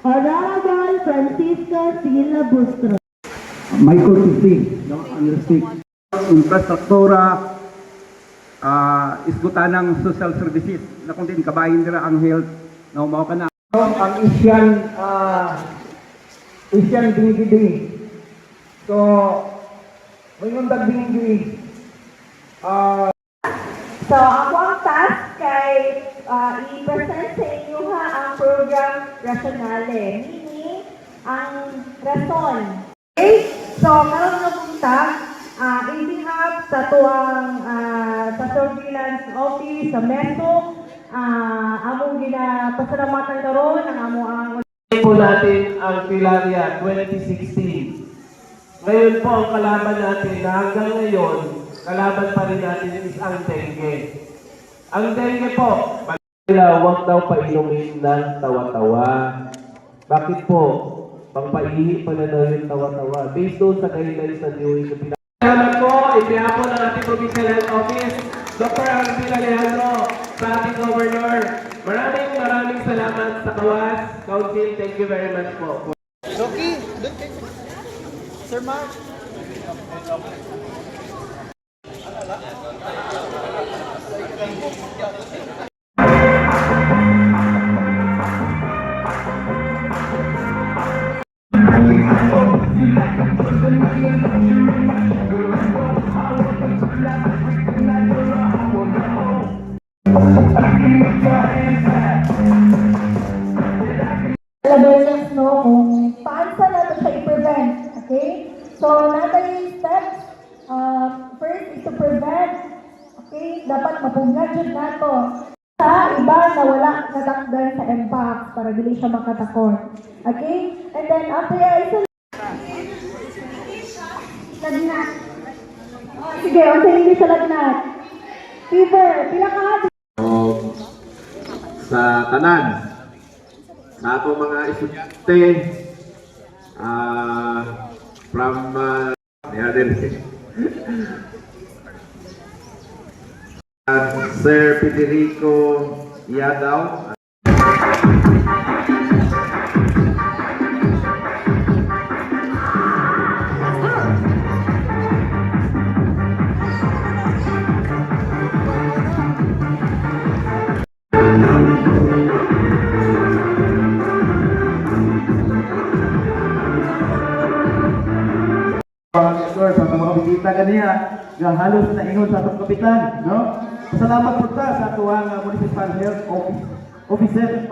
Honorable Francisco Sila Bustro. Michael Tusig, no? Understig. Infrastruktura, isgutan ng social services na kung din kabahin nila ang health na umaw ka na. Ang Asian Binigidi. So, may yung dagbinigidi. So, ako ang task kay i-present sa inyo ha ang program Rationale, meaning ang rason. Okay? So, karon na punta, in behalf sa tuwang sa surveillance office, sa MESO, among ginapasalamatan karon ang amo ang po natin ang Filaria 2016. Ngayon po ang kalaban natin na hanggang ngayon, kalaban pa rin natin is ang dengue. Ang dengue po, huwag daw painumin ng tawa-tawa. Bakit po? Pangpaihi pa na daw yung tawa-tawa. Based doon sa guidelines na DOH na salamat po, ibiya po ng ating Provincial Health Office, Dr. Arvin Alejandro, sa ating Governor. Maraming salamat sa Kawas Council. Thank you very much po. Loki, doon kayo. Sir Mark. awareness no kung paano sa natin siya i-prevent. Okay? So, natin steps. First is to prevent. Okay? Dapat mapungadjud nato sa iba na wala natakdan sa MPAC para dili siya makatakot. Okay? And then after lagnat. Sige, unsa hindi sa lagnat? Fever, pila ka Sa tanan, sa ato mga estudyante from Sir Federico Yadaw. Sir, sa mga bisita kaniya, nga halos na ingon sa atong kapitan, no? Salamat po ta sa tuwang municipal health officer